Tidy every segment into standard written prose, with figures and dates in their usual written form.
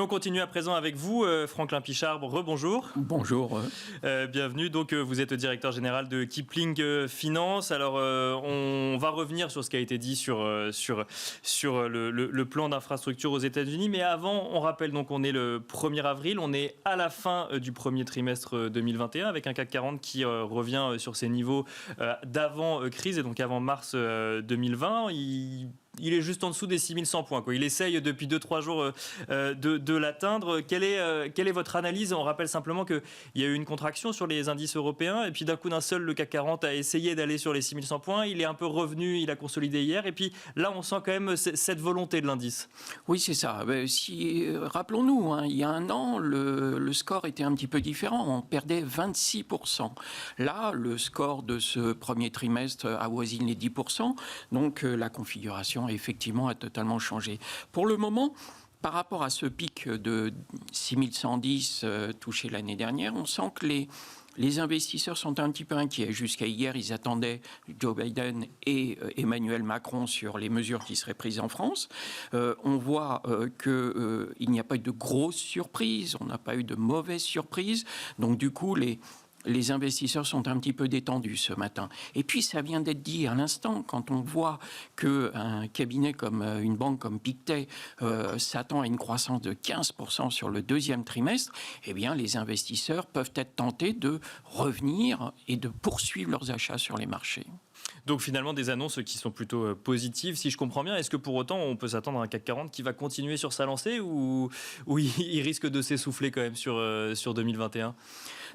on continue à présent avec vous, Franklin Pichard. Rebonjour. Bonjour. Bienvenue. Donc, vous êtes directeur général de Kipling Finance. Alors, on va revenir sur ce qui a été dit sur le plan d'infrastructure aux États-Unis. Mais avant, on rappelle donc on est le 1er avril. On est à la fin du premier trimestre 2021 avec un CAC 40 qui revient sur ses niveaux d'avant crise et donc avant mars 2020. Il est juste en dessous des 6100 points. Il essaye depuis 2-3 jours de l'atteindre. Quelle est votre analyse ? On rappelle simplement qu'il y a eu une contraction sur les indices européens et puis d'un coup d'un seul, le CAC 40 a essayé d'aller sur les 6100 points. Il est un peu revenu, il a consolidé hier. Et puis là, on sent quand même cette volonté de l'indice. Oui, c'est ça. Rappelons-nous, il y a un an, le score était un petit peu différent. On perdait 26%. Là, le score de ce premier trimestre avoisine les 10%. Donc, la configuration effectivement a totalement changé. Pour le moment, par rapport à ce pic de 6110 touché l'année dernière, on sent que les investisseurs sont un petit peu inquiets. Jusqu'à hier, ils attendaient Joe Biden et Emmanuel Macron sur les mesures qui seraient prises en France. On voit qu'il n'y a pas eu de grosses surprises, on n'a pas eu de mauvaises surprises. Donc du coup, les investisseurs sont un petit peu détendus ce matin. Et puis, ça vient d'être dit à l'instant, quand on voit qu'un cabinet comme une banque comme Pictet s'attend à une croissance de 15% sur le deuxième trimestre, eh bien, les investisseurs peuvent être tentés de revenir et de poursuivre leurs achats sur les marchés. Donc finalement, des annonces qui sont plutôt positives, si je comprends bien. Est-ce que pour autant, on peut s'attendre à un CAC 40 qui va continuer sur sa lancée ou il risque de s'essouffler quand même sur 2021 ?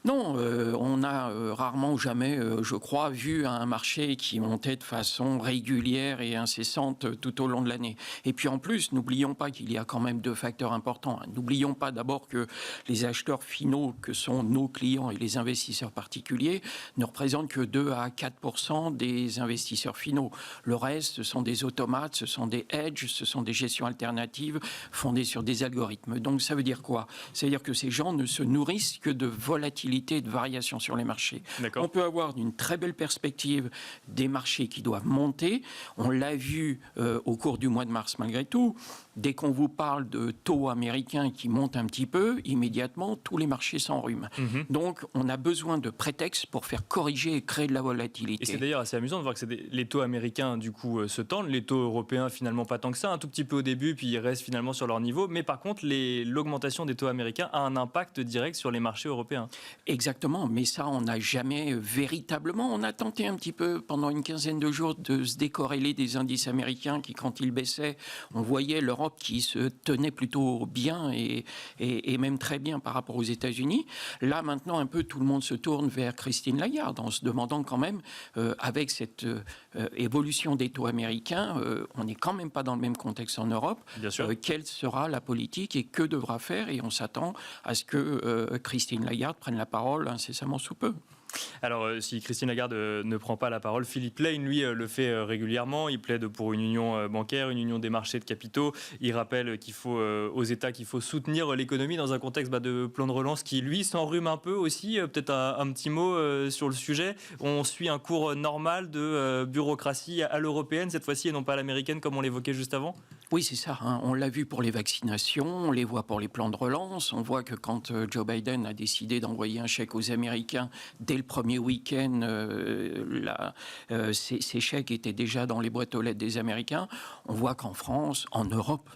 Non, on a rarement ou jamais, je crois, vu un marché qui montait de façon régulière et incessante tout au long de l'année. Et puis en plus, n'oublions pas qu'il y a quand même deux facteurs importants. N'oublions pas d'abord que les acheteurs finaux, que sont nos clients et les investisseurs particuliers, ne représentent que 2 à 4% des investisseurs finaux. Le reste, ce sont des automates, ce sont des hedges, ce sont des gestions alternatives fondées sur des algorithmes. Donc ça veut dire quoi ? Ça veut dire que ces gens ne se nourrissent que de volatilité et de variation sur les marchés. On peut avoir une très belle perspective des marchés qui doivent monter. On l'a vu au cours du mois de mars malgré tout. Dès qu'on vous parle de taux américains qui montent un petit peu, immédiatement, tous les marchés s'enrhument. Donc, on a besoin de prétextes pour faire corriger et créer de la volatilité. Et c'est d'ailleurs assez amusant de voir que les taux américains, du coup, se tendent. Les taux européens, finalement, pas tant que ça. Un tout petit peu au début, puis ils restent finalement sur leur niveau. Mais par contre, l'augmentation des taux américains a un impact direct sur les marchés européens. Exactement. Mais ça, on n'a jamais véritablement... On a tenté un petit peu, pendant une quinzaine de jours, de se décorréler des indices américains qui, quand ils baissaient, on voyait l'Europe qui se tenait plutôt bien et même très bien par rapport aux États-Unis. Là, maintenant, un peu, tout le monde se tourne vers Christine Lagarde en se demandant quand même, avec cette évolution des taux américains, on n'est quand même pas dans le même contexte en Europe. Bien sûr. Quelle sera la politique et que devra faire ? Et on s'attend à ce que Christine Lagarde prenne la parole incessamment sous peu. Alors, si Christine Lagarde ne prend pas la parole, Philippe Lane, lui, le fait régulièrement. Il plaide pour une union bancaire, une union des marchés de capitaux. Il rappelle qu'il faut, aux États, qu'il faut soutenir l'économie dans un contexte de plan de relance qui, lui, s'enrhume un peu aussi. Peut-être un petit mot sur le sujet. On suit un cours normal de bureaucratie à l'européenne, cette fois-ci, et non pas à l'américaine, comme on l'évoquait juste avant ? Oui, c'est ça. On l'a vu pour les vaccinations, on les voit pour les plans de relance. On voit que quand Joe Biden a décidé d'envoyer un chèque aux Américains, dès le premier week-end, ces chèques étaient déjà dans les boîtes aux lettres des Américains. On voit qu'en France, en Europe,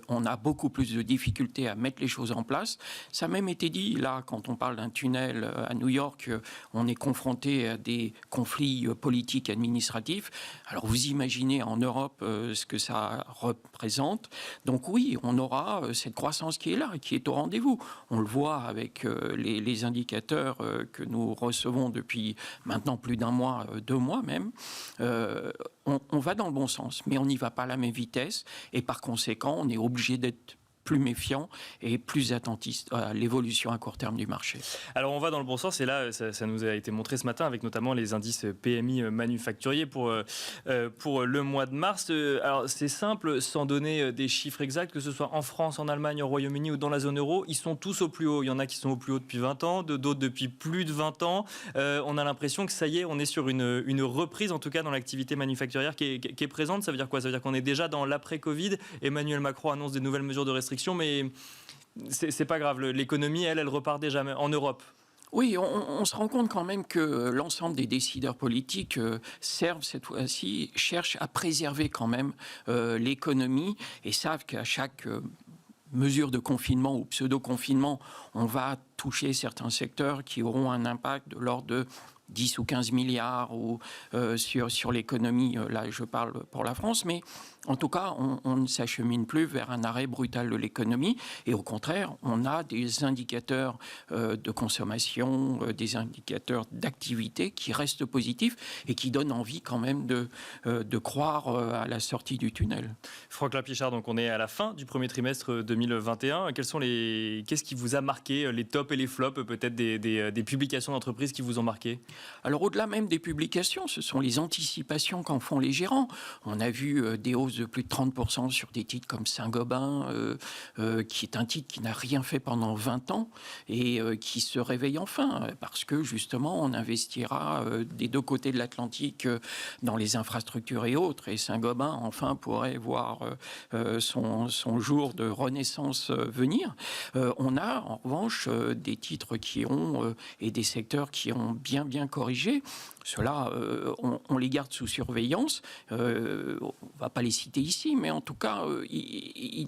on a beaucoup plus de difficultés à mettre les choses en place. Ça a même été dit, là, quand on parle d'un tunnel à New York, on est confronté à des conflits politiques administratifs. Alors, vous imaginez en Europe ce que ça représente. Donc oui, on aura cette croissance qui est là, qui est au rendez-vous. On le voit avec les indicateurs que nous recevons depuis maintenant plus d'un mois, 2 mois même. On va dans le bon sens, mais on n'y va pas à la même vitesse. Et par conséquent, on est obligé d'être plus méfiant et plus attentif à l'évolution à court terme du marché. Alors on va dans le bon sens et là ça nous a été montré ce matin avec notamment les indices PMI manufacturiers pour le mois de mars. Alors c'est simple, sans donner des chiffres exacts, que ce soit en France, en Allemagne, au Royaume-Uni ou dans la zone euro, ils sont tous au plus haut. Il y en a qui sont au plus haut depuis 20 ans, d'autres depuis plus de 20 ans. On a l'impression que ça y est, on est sur une reprise en tout cas dans l'activité manufacturière qui est présente. Ça veut dire quoi ? Ça veut dire qu'on est déjà dans l'après-Covid. Emmanuel Macron annonce des nouvelles mesures de restriction, mais c'est pas grave. L'économie, elle repart déjà en Europe. Oui, on se rend compte quand même que l'ensemble des décideurs politiques servent cette fois-ci, cherchent à préserver quand même l'économie et savent qu'à chaque mesure de confinement ou pseudo-confinement, on va toucher certains secteurs qui auront un impact de l'ordre de 10 ou 15 milliards ou, sur l'économie. Là, je parle pour la France, mais en tout cas, on ne s'achemine plus vers un arrêt brutal de l'économie. Et au contraire, on a des indicateurs de consommation, des indicateurs d'activité qui restent positifs et qui donnent envie quand même de croire à la sortie du tunnel. Franklin Pichard, donc on est à la fin du premier trimestre 2021. Qu'est-ce qui vous a marqué, les tops et les flops, peut-être des publications d'entreprises qui vous ont marqué? Alors au-delà même des publications, ce sont les anticipations qu'en font les gérants. On a vu des hausses de plus de 30% sur des titres comme Saint-Gobain, qui est un titre qui n'a rien fait pendant 20 ans et qui se réveille enfin, parce que justement on investira des deux côtés de l'Atlantique dans les infrastructures et autres. Et Saint-Gobain enfin pourrait voir son jour de renaissance venir. On a en revanche des titres qui ont et des secteurs qui ont bien corrigé. Ceux-là, on les garde sous surveillance. On ne va pas les citer ici, mais en tout cas, ils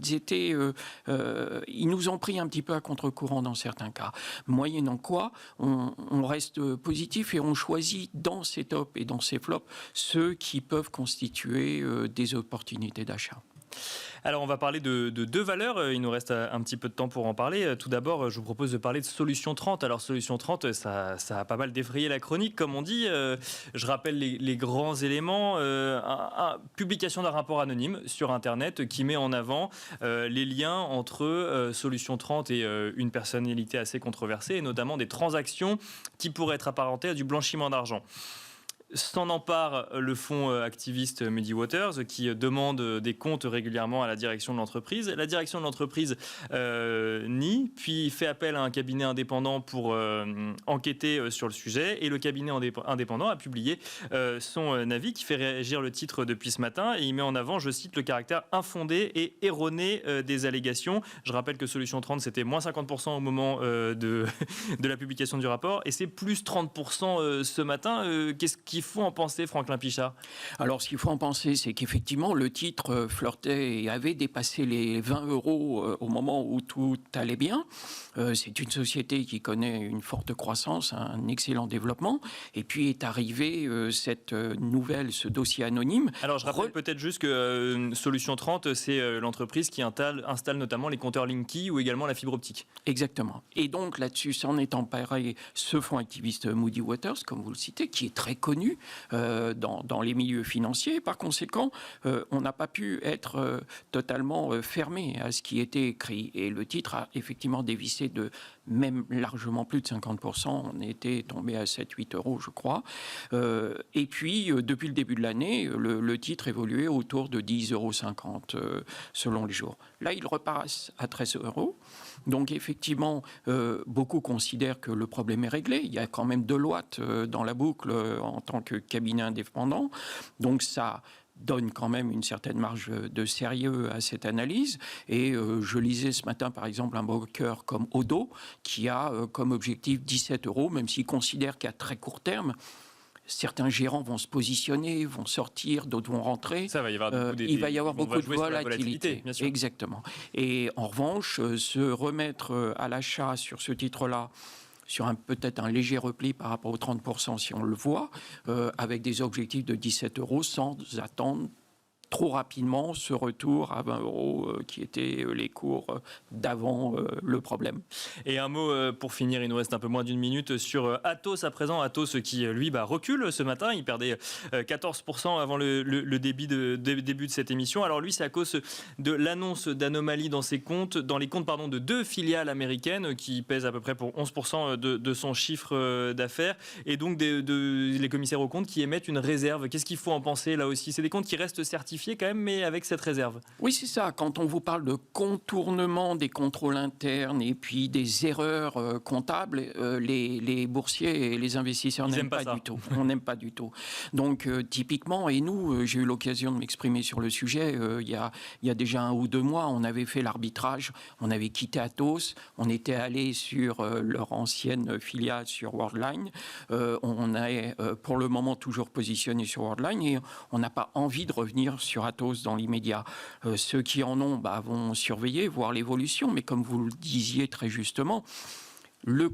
nous ont pris un petit peu à contre-courant dans certains cas. Moyennant quoi, on reste positif et on choisit dans ces tops et dans ces flops ceux qui peuvent constituer des opportunités d'achat. Alors, on va parler de deux valeurs. Il nous reste un petit peu de temps pour en parler. Tout d'abord, je vous propose de parler de Solution 30. Alors, Solution 30, ça a pas mal défrayé la chronique, comme on dit. Je rappelle les grands éléments. Publication d'un rapport anonyme sur Internet qui met en avant les liens entre Solution 30 et une personnalité assez controversée, et notamment des transactions qui pourraient être apparentées à du blanchiment d'argent. S'en empare le fonds activiste Muddy Waters qui demande des comptes régulièrement à la direction de l'entreprise. La direction de l'entreprise nie, puis fait appel à un cabinet indépendant pour enquêter sur le sujet. Et le cabinet indépendant a publié son avis qui fait réagir le titre depuis ce matin. Et il met en avant, je cite, le caractère infondé et erroné des allégations. Je rappelle que Solution 30, c'était moins 50% au moment de la publication du rapport. Et c'est plus 30% ce matin. Qu'est-ce qu'il faut en penser, Franklin Pichard? Alors, ce qu'il faut en penser, c'est qu'effectivement, le titre flirtait et avait dépassé les 20 € au moment où tout allait bien. C'est une société qui connaît une forte croissance, un excellent développement. Et puis est arrivé cette nouvelle, ce dossier anonyme. Alors, je rappelle peut-être juste que Solution 30, c'est l'entreprise qui installe notamment les compteurs Linky ou également la fibre optique. Exactement. Et donc, là-dessus, s'en est emparé ce fonds activiste Muddy Waters, comme vous le citez, qui est très connu dans les milieux financiers. Par conséquent, on n'a pas pu être totalement fermé à ce qui était écrit. Et le titre a effectivement dévissé de même largement plus de 50%. On était tombé à 7-8 €, je crois. Et puis, depuis le début de l'année, le titre évoluait autour de 10,50 € selon les jours. Là, il repasse à 13 €. Donc, effectivement, beaucoup considèrent que le problème est réglé. Il y a quand même Deloitte dans la boucle en tant que cabinet indépendant. Donc, ça donne quand même une certaine marge de sérieux à cette analyse. Et je lisais ce matin, par exemple, un broker comme Odo, qui a comme objectif 17 €, même s'il considère qu'à très court terme, certains gérants vont se positionner, vont sortir, d'autres vont rentrer. Ça va y avoir il va y avoir beaucoup de volatilité. Bien sûr. Exactement. Et en revanche, se remettre à l'achat sur ce titre-là, sur peut-être un léger repli par rapport aux 30% si on le voit, avec des objectifs de 17 € sans attendre trop rapidement ce retour à 20 € qui étaient les cours d'avant le problème. Et un mot pour finir, il nous reste un peu moins d'une minute, sur Atos à présent. Atos qui, lui, recule ce matin. Il perdait 14% avant le début de cette émission. Alors lui, c'est à cause de l'annonce d'anomalies dans les comptes de deux filiales américaines qui pèsent à peu près pour 11% de son chiffre d'affaires. Et donc les commissaires aux comptes qui émettent une réserve. Qu'est-ce qu'il faut en penser là aussi? C'est des comptes qui restent certifiés justifié quand même, mais avec cette réserve. Oui, c'est ça. Quand on vous parle de contournement des contrôles internes et puis des erreurs comptables, les boursiers et les investisseurs n'aiment pas du tout. On n'aime pas du tout. Donc, typiquement, et nous, j'ai eu l'occasion de m'exprimer sur le sujet, il y a déjà 1 ou 2 mois, on avait fait l'arbitrage, on avait quitté Atos, on était allé sur leur ancienne filiale sur Worldline. On est pour le moment toujours positionné sur Worldline et on n'a pas envie de revenir sur Atos dans l'immédiat. Ceux qui en ont vont surveiller, voir l'évolution, mais comme vous le disiez très justement, le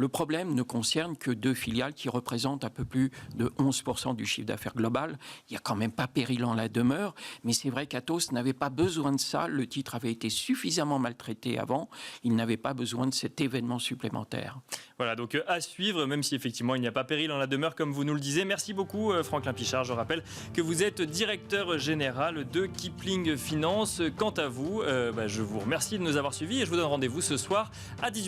problème ne concerne que 2 filiales qui représentent un peu plus de 11% du chiffre d'affaires global. Il n'y a quand même pas péril en la demeure, mais c'est vrai qu'Atos n'avait pas besoin de ça. Le titre avait été suffisamment maltraité avant. Il n'avait pas besoin de cet événement supplémentaire. Voilà, donc à suivre, même si effectivement il n'y a pas péril en la demeure, comme vous nous le disiez. Merci beaucoup, Franklin Pichard. Je rappelle que vous êtes directeur général de Kipling Finance. Quant à vous, je vous remercie de nous avoir suivis et je vous donne rendez-vous ce soir à 18h30.